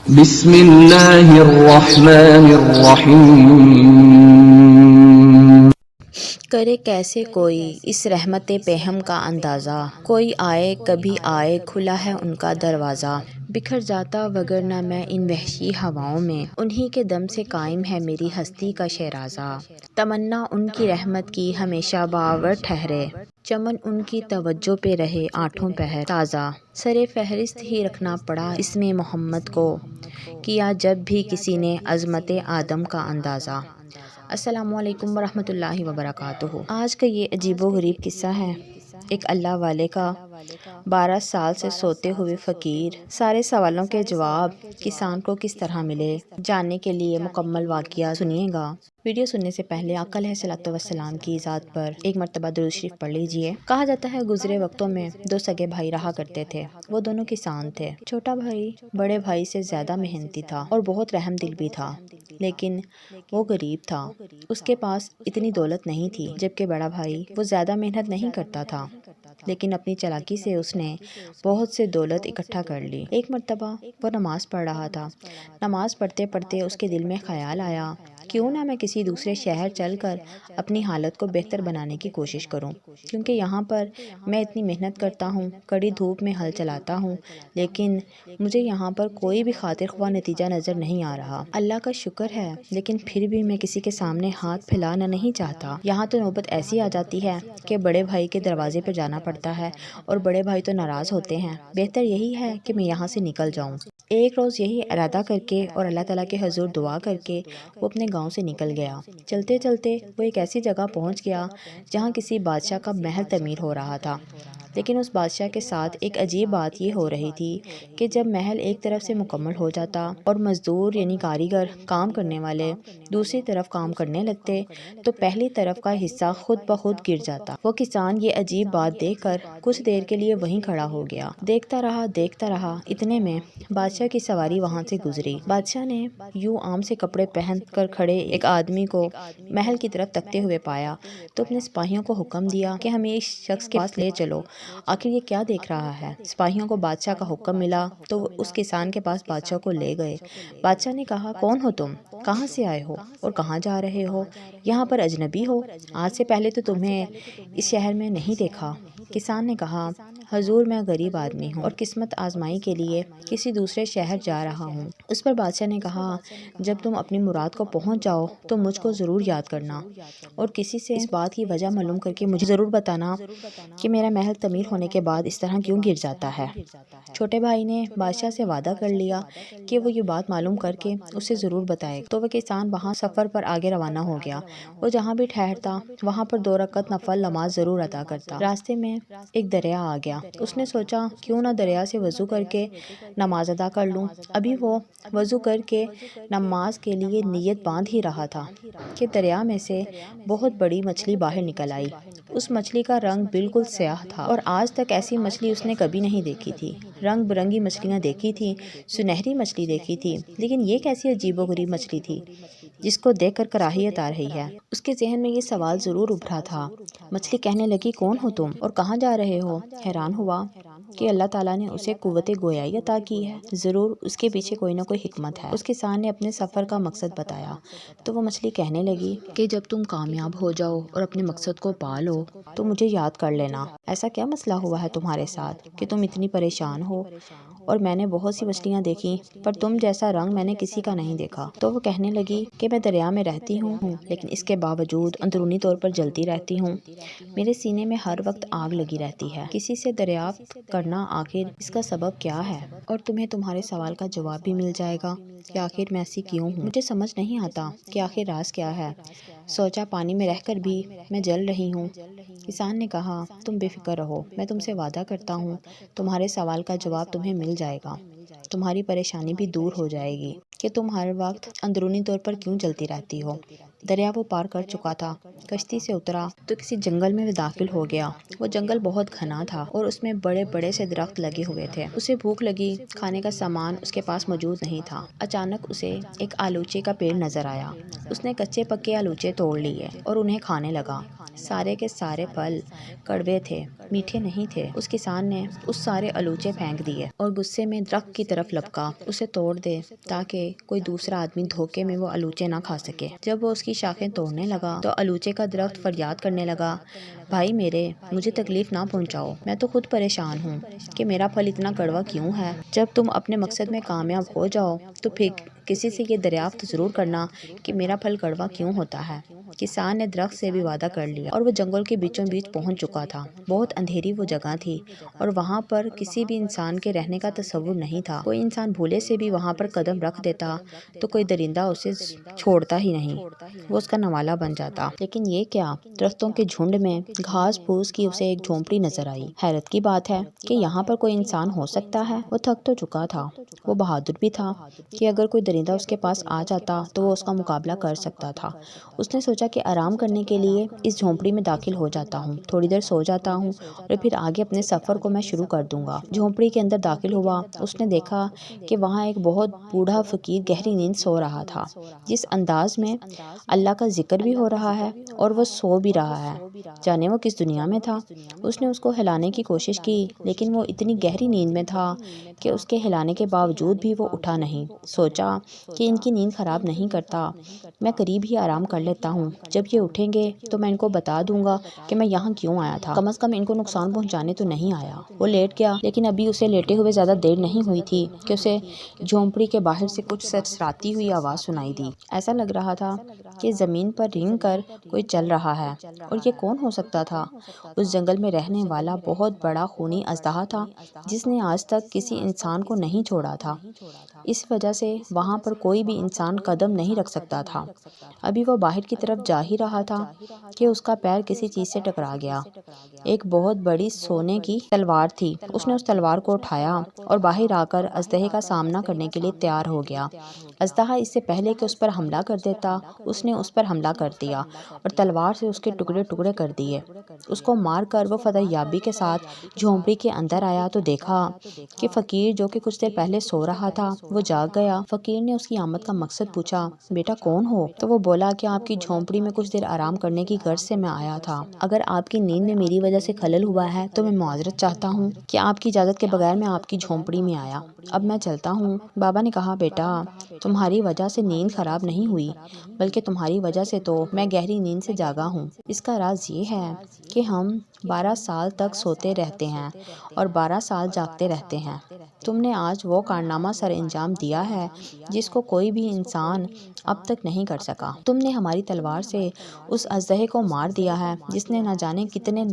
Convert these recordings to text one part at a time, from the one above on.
بسم اللہ الرحمن الرحیم۔ کرے کیسے کوئی اس رحمت پہم کا اندازہ، کوئی آئے کبھی آئے کھلا ہے ان کا دروازہ۔ بکھر جاتا وگرنہ میں ان وحشی ہواؤں میں، انہی کے دم سے قائم ہے میری ہستی کا شیرازہ۔ تمنا ان کی رحمت کی ہمیشہ باور ٹھہرے، چمن ان کی توجہ پہ رہے آٹھوں پہر تازہ۔ سرِ فہرست ہی رکھنا پڑا اسم محمد کو، کیا جب بھی کسی نے عظمت آدم کا اندازہ۔ السلام علیکم ورحمۃ اللہ وبرکاتہ۔ آج کا یہ عجیب و غریب قصہ ہے ایک اللہ والے کا، 12 سال سے سوتے ہوئے فقیر۔ سارے سوالوں کے جواب کسان کو کس طرح ملے، جاننے کے لیے مکمل واقعہ سنیے گا۔ ویڈیو سننے سے پہلے آقا علیہ الصلوۃ والسلام کی ذات پر ایک مرتبہ درود شریف پڑھ لیجئے۔ کہا جاتا ہے گزرے وقتوں میں 2 سگے بھائی رہا کرتے تھے، وہ دونوں کسان تھے۔ چھوٹا بھائی بڑے بھائی سے زیادہ محنتی تھا اور بہت رحم دل بھی تھا، لیکن وہ غریب تھا، اس کے پاس اتنی دولت نہیں تھی، جبکہ بڑا بھائی وہ زیادہ محنت نہیں کرتا تھا، لیکن اپنی چالاکی سے اس نے بہت سے دولت اکٹھا کر لی۔ ایک مرتبہ وہ نماز پڑھ رہا تھا، نماز پڑھتے پڑھتے اس کے دل میں خیال آیا، کیوں نہ میں کسی دوسرے شہر چل کر اپنی حالت کو بہتر بنانے کی کوشش کروں، کیونکہ یہاں پر میں اتنی محنت کرتا ہوں، کڑی دھوپ میں ہل چلاتا ہوں، لیکن مجھے یہاں پر کوئی بھی خاطر خواہ نتیجہ نظر نہیں آ رہا۔ اللہ کا شکر ہے، لیکن پھر بھی میں کسی کے سامنے ہاتھ پھیلانا نہیں چاہتا۔ یہاں تو نوبت ایسی آ جاتی ہے کہ بڑے بھائی کے دروازے پر جانا پڑتا ہے اور بڑے بھائی تو ناراض ہوتے ہیں، بہتر یہی ہے کہ میں یہاں سے نکل جاؤں۔ ایک روز یہی ارادہ کر کے اور اللہ تعالیٰ کے حضور دعا کر کے وہ اپنے گاؤں سے نکل گیا۔ چلتے چلتے وہ ایک ایسی جگہ پہنچ گیا جہاں کسی بادشاہ کا محل تعمیر ہو رہا تھا، لیکن اس بادشاہ کے ساتھ ایک عجیب بات یہ ہو رہی تھی کہ جب محل ایک طرف سے مکمل ہو جاتا اور مزدور یعنی کاریگر کام کرنے والے دوسری طرف کام کرنے لگتے تو پہلی طرف کا حصہ خود بخود گر جاتا۔ وہ کسان یہ عجیب بات دیکھ کر کچھ دیر کے لیے وہیں کھڑا ہو گیا، دیکھتا رہا، اتنے میں بادشاہ کی سواری وہاں سے گزری۔ بادشاہ نے یوں عام سے کپڑے پہن کر کھڑے ایک آدمی کو محل کی طرف تکتے ہوئے پایا تو اپنے سپاہیوں کو حکم دیا کہ ہمیں اس شخص کے پاس لے چلو، آخر یہ کیا دیکھ رہا ہے۔ سپاہیوں کو بادشاہ کا حکم ملا تو وہ اس کسان کے پاس بادشاہ کو لے گئے۔ بادشاہ نے کہا، کون ہو تم، کہاں سے آئے ہو اور کہاں جا رہے ہو، یہاں پر اجنبی ہو، آج سے پہلے تو تمہیں اس شہر میں نہیں دیکھا۔ کسان نے کہا، حضور میں غریب آدمی ہوں اور قسمت آزمائی کے لیے کسی دوسرے شہر جا رہا ہوں۔ اس پر بادشاہ نے کہا، جب تم اپنی مراد کو پہنچ جاؤ تو مجھ کو ضرور یاد کرنا اور کسی سے اس بات کی وجہ معلوم کر کے مجھے ضرور بتانا کہ میرا محل تعمیر ہونے کے بعد اس طرح کیوں گر جاتا ہے۔ چھوٹے بھائی نے بادشاہ سے وعدہ کر لیا کہ وہ یہ بات معلوم کر کے اسے ضرور بتائے گا۔ تو وہ کسان وہاں سفر پر آگے روانہ ہو گیا۔ وہ جہاں بھی ٹھہرتا وہاں پر 2 رکعت نفل نماز ضرور ادا کرتا۔ راستے میں ایک دریا آ گیا، اس نے سوچا کیوں نہ دریا سے وضو کر کے نماز ادا کر لوں۔ ابھی وہ وضو کر کے نماز کے لیے نیت باندھ ہی رہا تھا کہ دریا میں سے بہت بڑی مچھلی باہر نکل آئی۔ اس مچھلی کا رنگ بالکل سیاہ تھا اور آج تک ایسی مچھلی اس نے کبھی نہیں دیکھی تھی۔ رنگ برنگی مچھلیاں دیکھی تھی، سنہری مچھلی دیکھی تھی، لیکن یہ کیسی عجیب و غریب مچھلی تھی جس کو دیکھ کر کراہیت آ رہی ہے۔ اس کے ذہن میں یہ سوال ضرور ابھرا تھا۔ مچھلی کہنے لگی، کون ہو تم اور کہاں جا رہے ہو؟ حیران ہوا کہ اللہ تعالیٰ نے اسے قوت گویائی عطا کی ہے، ضرور اس کے پیچھے کوئی نہ کوئی حکمت ہے۔ اس کسان نے اپنے سفر کا مقصد بتایا تو وہ مچھلی کہنے لگی کہ جب تم کامیاب ہو جاؤ اور اپنے مقصد کو پا لو تو مجھے یاد کر لینا۔ ایسا کیا مسئلہ ہوا ہے تمہارے ساتھ کہ تم اتنی پریشان ہو؟ اور میں نے بہت سی مچھلیاں دیکھی پر تم جیسا رنگ میں نے کسی کا نہیں دیکھا۔ تو وہ کہنے لگی کہ میں دریا میں رہتی ہوں، لیکن اس کے باوجود اندرونی طور پر جلتی رہتی ہوں، میرے سینے میں ہر وقت آگ لگی رہتی ہے۔ کسی سے دریافت کرنا آخر اس کا سبب کیا ہے اور تمہیں تمہارے سوال کا جواب بھی مل جائے گا کہ آخر میں ایسی کیوں ہوں۔ مجھے سمجھ نہیں آتا کہ آخر راز کیا ہے، سوچا پانی میں رہ کر بھی میں جل رہی ہوں۔ کسان نے کہا، تم بے فکر رہو، میں تم سے وعدہ کرتا ہوں تمہارے سوال کا جواب تمہیں مل جائے گا، تمہاری پریشانی بھی دور ہو جائے گی کہ تم ہر وقت اندرونی طور پر کیوں جلتی رہتی ہو۔ دریا وہ پار کر چکا تھا۔ کشتی سے اترا تو کسی جنگل میں داخل ہو گیا۔ وہ جنگل بہت گھنا تھا اور اس میں بڑے بڑے سے درخت لگے ہوئے تھے۔ اسے بھوک لگی، کھانے کا سامان اس کے پاس موجود نہیں تھا۔ اچانک اسے ایک آلوچے کا پیڑ نظر آیا۔ اس نے کچے پکے آلوچے توڑ لیے اور انہیں کھانے لگا۔ سارے کے سارے پھل کڑوے تھے، میٹھے نہیں تھے۔ اس کسان نے اس سارے آلوچے پھینک دیے اور غصے میں درخت کی طرف لپکا، اسے توڑ دے تاکہ کوئی دوسرا آدمی دھوکے میں وہ آلوچے نہ کھا سکے۔ جب وہ اس کی شاخیں توڑنے لگا تو آلوچے کا درخت فریاد کرنے لگا، بھائی میرے، مجھے تکلیف نہ پہنچاؤ، میں تو خود پریشان ہوں کہ میرا پھل اتنا کڑوا کیوں ہے۔ جب تم اپنے مقصد میں کامیاب ہو جاؤ تو پھر کسی سے یہ دریافت ضرور کرنا کہ میرا پھل کڑوا کیوں ہوتا ہے۔ کسان نے درخت سے بھی وعدہ کر لیا اور وہ جنگل کے بیچوں بیچ پہنچ چکا تھا۔ بہت اندھیری وہ جگہ تھی اور وہاں پر کسی بھی انسان کے رہنے کا تصور نہیں تھا۔ کوئی انسان بھولے سے بھی وہاں پر قدم رکھ دیتا تو کوئی درندہ اسے چھوڑتا ہی نہیں، وہ اس کا نوالا بن جاتا۔ لیکن یہ کیا، درختوں کے جھنڈ میں گھاس پھوس کی اسے ایک جھونپڑی نظر آئی۔ حیرت کی بات ہے کہ یہاں پر کوئی انسان ہو سکتا ہے۔ وہ تھک تو چکا تھا، وہ بہادر بھی تھا کہ اگر کوئی درندہ اس کے پاس آ جاتا تو وہ اس کا مقابلہ کر سکتا تھا۔ اس نے سوچا کہ آرام کرنے کے لیے اس جھونپڑی میں داخل ہو جاتا ہوں، تھوڑی دیر سو جاتا ہوں اور پھر آگے اپنے سفر کو میں شروع کر دوں گا۔ جھونپڑی کے اندر داخل ہوا، اس نے دیکھا کہ وہاں ایک بہت بوڑھا فقیر گہری نیند سو رہا تھا۔ جس انداز میں اللہ کا ذکر بھی ہو رہا ہے اور وہ سو بھی رہا ہے، جانے وہ کس دنیا میں تھا۔ اس نے اس کو ہلانے کی کوشش کی لیکن وہ اتنی گہری نیند میں تھا کہ اس کے ہلانے کے باوجود بھی وہ اٹھا نہیں۔ سوچا کہ ان کی نیند خراب نہیں کرتا، میں قریب ہی آرام کر لیتا ہوں، جب یہ اٹھیں گے تو میں ان کو بتا دوں گا کہ میں یہاں کیوں آیا تھا، کم از کم ان کو نقصان پہنچانے تو نہیں آیا۔ وہ لیٹ گیا لیکن ابھی اسے لیٹے ہوئے زیادہ دیر نہیں ہوئی تھی کہ اسے جھونپڑی کے باہر سے کچھ سرسراتی ہوئی آواز سنائی دی۔ ایسا لگ رہا تھا کہ زمین پر رینگ کر کوئی چل رہا ہے، اور یہ کون ہو سکتا تھا؟ اس جنگل میں رہنے والا بہت بڑا خونی اژدہا تھا جس نے آج تک کسی انسان کو نہیں چھوڑا تھا۔ اس وجہ سے وہاں پر کوئی بھی انسان قدم نہیں رکھ سکتا تھا۔ ابھی وہ باہر کی طرف جا ہی رہا تھا کہ اس کا پیر کسی چیز سے ٹکرا گیا۔ ایک بہت بڑی سونے کی تلوار تھی۔ اس نے اس تلوار کو اٹھایا اور باہر آ کر اژدہے کا سامنا کرنے کے لیے تیار ہو گیا۔ اژدہا اس سے پہلے کہ اس پر حملہ کر دیتا، اس نے اس پر حملہ کر دیا اور تلوار سے اس کے ٹکڑے ٹکڑے کر دیے۔ اس کو مار کر وہ فتح یابی کے ساتھ جھونپڑی کے اندر آیا تو دیکھا کہ فقیر جو کہ کچھ دیر پہلے سو رہا تھا وہ جاگ گیا۔ فقیر نے اس کی آمد کا مقصد پوچھا، بیٹا کون ہو؟ تو وہ بولا کہ آپ کی جھونپڑی میں کچھ دیر آرام کرنے کی غرض سے میں آیا تھا۔ اگر آپ کی نیند میں میری وجہ سے خلل ہوا ہے تو میں معذرت چاہتا ہوں کہ آپ کی اجازت کے بغیر میں آپ کی جھونپڑی میں آیا۔ اب میں چلتا ہوں۔ بابا نے کہا، بیٹا تمہاری وجہ سے نیند خراب نہیں ہوئی بلکہ تمہاری وجہ سے تو میں گہری نیند سے جاگا ہوں۔ اس کا راز یہ ہے کہ ہم 12 سال تک سوتے رہتے ہیں اور 12 سال جاگتے رہتے ہیں۔ تم نے آج وہ کارنامہ سر انجام دیا ہے جس کو کوئی بھی انسان اب تک نہیں کر سکا۔ تم نے ہماری تلوار سے اس اژدہے کو مار دیا ہے جس نے نہ جانے کتنے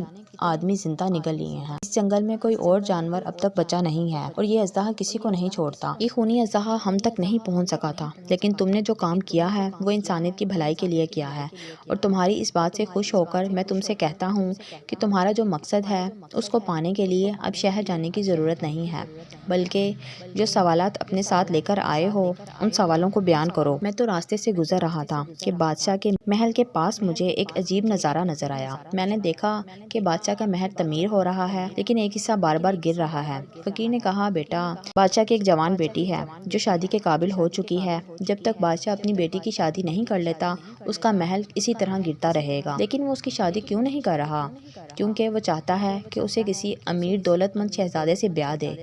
آدمی زندہ نگل لیے ہیں۔ اس جنگل میں کوئی اور جانور اب تک بچا نہیں ہے اور یہ اژدہا کسی کو نہیں چھوڑتا۔ یہ خونی اژدہا ہم تک نہیں پہنچ سکا تھا، لیکن تم نے جو کام کیا ہے وہ انسانیت کی بھلائی کے لیے کیا ہے، اور تمہاری اس بات سے خوش ہو کر میں تم سے کہتا ہوں کہ تمہارا جو مقصد ہے اس کو پانے کے لیے اب شہر جانے کی ضرورت نہیں ہے، بلکہ جو سوالات اپنے ساتھ لے کر آئے ہو ان سوالوں کو بیان کرو۔ میں تو راستے سے گزر رہا تھا کہ بادشاہ کے محل کے پاس مجھے ایک عجیب نظارہ نظر آیا۔ میں نے دیکھا کہ بادشاہ کا محل تعمیر ہو رہا ہے لیکن ایک حصہ بار بار گر رہا ہے۔ فقیر نے کہا، بیٹا بادشاہ کی ایک جوان بیٹی ہے جو شادی کے قابل ہو چکی ہے۔ جب تک بادشاہ اپنی بیٹی کی شادی نہیں کر لیتا اس کا محل اسی طرح گرتا رہے گا۔ لیکن وہ اس کی شادی کیوں نہیں کر رہا؟ کیونکہ وہ چاہتا ہے کہ اسے کسی امیر دولت مند شہزادے سے بیاہ دے،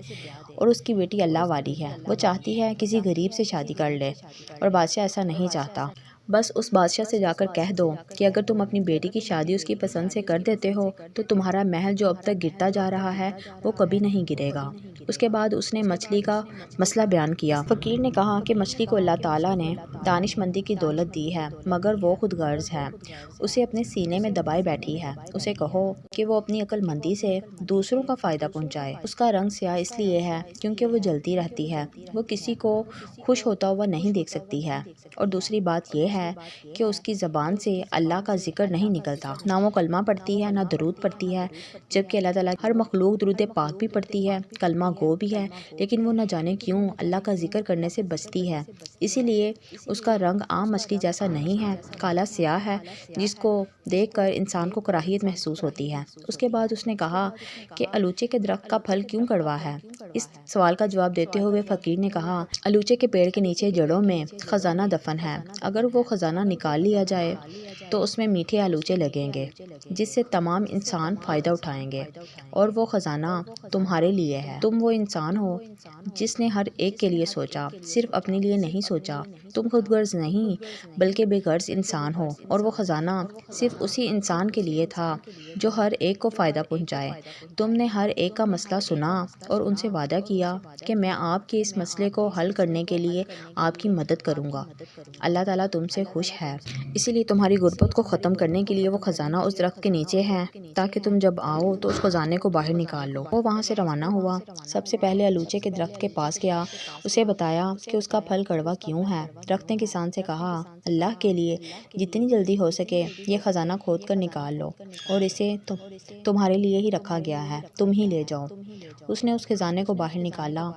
اور اس کی بیٹی اللہ والی ہے، وہ چاہتی ہے کسی غریب سے شادی کر لے، اور بادشاہ ایسا نہیں چاہتا۔ بس اس بادشاہ سے جا کر کہہ دو کہ اگر تم اپنی بیٹی کی شادی اس کی پسند سے کر دیتے ہو تو تمہارا محل جو اب تک گرتا جا رہا ہے وہ کبھی نہیں گرے گا۔ اس کے بعد اس نے مچھلی کا مسئلہ بیان کیا۔ فقیر نے کہا کہ مچھلی کو اللہ تعالیٰ نے دانش مندی کی دولت دی ہے مگر وہ خود غرض ہے، اسے اپنے سینے میں دبائے بیٹھی ہے۔ اسے کہو کہ وہ اپنی عقل مندی سے دوسروں کا فائدہ پہنچائے۔ اس کا رنگ سیاہ اس لیے ہے کیونکہ وہ جلتی رہتی ہے، وہ کسی کو خوش ہوتا ہوا نہیں دیکھ سکتی ہے، اور دوسری بات یہ ہے کہ اس کی زبان سے اللہ کا ذکر نہیں نکلتا، نہ وہ کلمہ پڑھتی ہے نہ درود پڑھتی ہے، جبکہ اللہ تعالیٰ ہر مخلوق درود پاک بھی پڑھتی ہے، کلمہ گو بھی ہے، لیکن وہ نہ جانے کیوں اللہ کا ذکر کرنے سے بچتی ہے، اسی لیے اس کا رنگ عام مچھلی جیسا نہیں ہے، کالا سیاہ ہے، جس کو دیکھ کر انسان کو کراہیت محسوس ہوتی ہے۔ اس کے بعد اس نے کہا کہ الوچے کے درخت کا پھل کیوں کڑوا ہے؟ اس سوال کا جواب دیتے ہوئے فقیر نے کہا، الوچے کے پیڑ کے نیچے جڑوں میں خزانہ دفن ہے، اگر وہ خزانہ نکال لیا جائے تو اس میں میٹھے آلوچے لگیں گے جس سے تمام انسان فائدہ اٹھائیں گے، اور وہ خزانہ تمہارے لیے ہے۔ تم وہ انسان ہو جس نے ہر ایک کے لیے سوچا، صرف اپنے لیے نہیں سوچا۔ تم خود غرض نہیں بلکہ بے غرض انسان ہو، اور وہ خزانہ صرف اسی انسان کے لیے تھا جو ہر ایک کو فائدہ پہنچائے۔ تم نے ہر ایک کا مسئلہ سنا اور ان سے وعدہ کیا کہ میں آپ کے اس مسئلے کو حل کرنے کے لیے آپ کی مدد کروں گا۔ اللہ تعالیٰ تم سے خوش ہے، اسی لیے تمہاری غربت کو ختم کرنے کے لیے وہ خزانہ اس درخت کے نیچے ہے تاکہ تم جب آؤ تو اس خزانے کو باہر نکال لو۔ وہ وہاں سے روانہ ہوا، سب سے پہلے الوچے کے درخت کے پاس گیا، اسے بتایا کہ اس کا پھل کڑوا کیوں ہے۔ درخت نے کسان سے کہا، اللہ کے لیے جتنی جلدی ہو سکے یہ خزانہ کھود کر نکال لو، اور اسے تمہارے لیے ہی رکھا گیا ہے، تم ہی لے جاؤ۔ اس نے اس خزانے کو باہر نکالا۔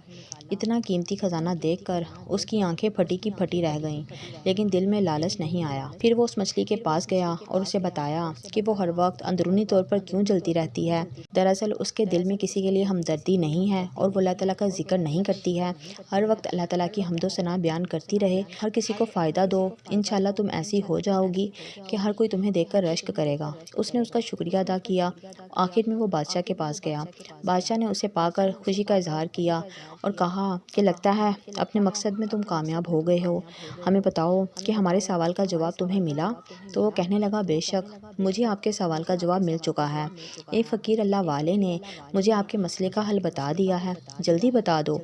اتنا قیمتی خزانہ دیکھ کر اس کی آنکھیں پھٹی کی پھٹی رہ گئیں، لیکن دل میں لالچ نہیں آیا۔ پھر وہ اس مچھلی کے پاس گیا اور اسے بتایا کہ وہ ہر وقت اندرونی طور پر کیوں جلتی رہتی ہے۔ دراصل اس کے دل میں کسی کے لیے ہمدردی نہیں ہے، اور وہ اللہ تعالیٰ کا ذکر نہیں کرتی ہے۔ ہر وقت اللہ تعالیٰ کی حمد و ثنا بیان کرتی رہے، ہر کسی کو فائدہ دو، انشاءاللہ تم ایسی ہو جاؤ گی کہ ہر کوئی تمہیں دیکھ کر رشک کرے گا۔ اس نے اس کا شکریہ ادا کیا۔ آخر میں وہ بادشاہ کے پاس گیا۔ بادشاہ نے اسے پا کر خوشی کا اظہار کیا اور کہا کہ لگتا ہے اپنے مقصد میں تم کامیاب ہو گئے ہو، ہمیں بتاؤ کہ ہمارے سوال کا جواب تمہیں ملا؟ تو وہ کہنے لگا، بے شک مجھے آپ کے سوال کا جواب مل چکا ہے، ایک فقیر اللہ والے نے مجھے آپ کے مسئلے کا حل بتا دیا ہے، جلدی بتا دو،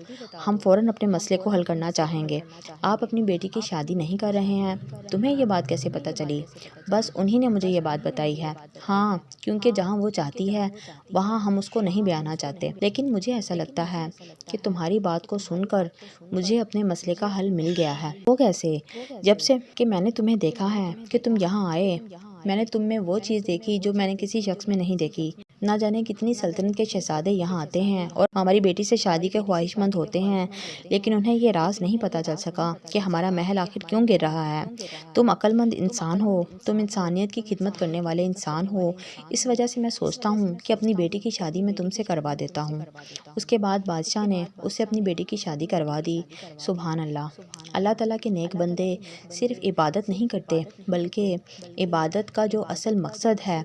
ہم فوراً اپنے مسئلے کو حل کرنا چاہیں گے۔ آپ اپنی بیٹی کی شادی نہیں کر رہے ہیں، تمہیں یہ بات کیسے پتہ چلی؟ بس انہی نے مجھے یہ بات بتائی ہے۔ ہاں، کیونکہ جہاں وہ چاہتی ہے وہاں ہم اس کو نہیں بیانا چاہتے، لیکن مجھے ایسا لگتا ہے کہ تمہاری بات کو سن کر مجھے اپنے مسئلے کا حل مل گیا ہے۔ وہ کیسے؟ جب سے کہ میں نے تمہیں دیکھا ہے کہ تم یہاں آئے، میں نے تم میں وہ چیز دیکھی جو میں نے کسی شخص میں نہیں دیکھی۔ نہ جانے کتنی سلطنت کے شہزادے یہاں آتے ہیں اور ہماری بیٹی سے شادی کے خواہش مند ہوتے ہیں، لیکن انہیں یہ راز نہیں پتہ چل سکا کہ ہمارا محل آخر کیوں گر رہا ہے۔ تم عقل مند انسان ہو، تم انسانیت کی خدمت کرنے والے انسان ہو، اس وجہ سے میں سوچتا ہوں کہ اپنی بیٹی کی شادی میں تم سے کروا دیتا ہوں۔ اس کے بعد بادشاہ نے اس سے اپنی بیٹی کی شادی کروا دی۔ سبحان اللہ! اللہ تعالیٰ کے نیک بندے صرف عبادت نہیں کرتے، بلکہ عبادت کا جو اصل مقصد ہے،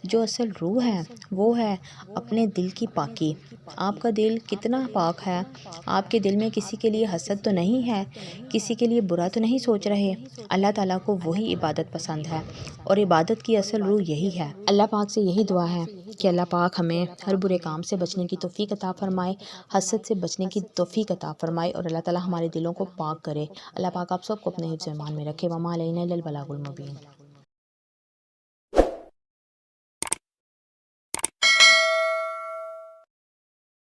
جو اصل روح ہے، وہ ہے اپنے دل کی پاکی۔ آپ کا دل کتنا پاک ہے؟ آپ کے دل میں کسی کے لیے حسد تو نہیں ہے، کسی کے لیے برا تو نہیں سوچ رہے؟ اللہ تعالیٰ کو وہی عبادت پسند ہے، اور عبادت کی اصل روح یہی ہے۔ اللہ پاک سے یہی دعا ہے کہ اللہ پاک ہمیں ہر برے کام سے بچنے کی توفیق عطا فرمائے، حسد سے بچنے کی توفیق عطا فرمائے، اور اللہ تعالیٰ ہمارے دلوں کو پاک کرے۔ اللہ پاک آپ سب کو اپنے حفظ و ایمان میں رکھے۔ وما علینا الا البلاغ المبین۔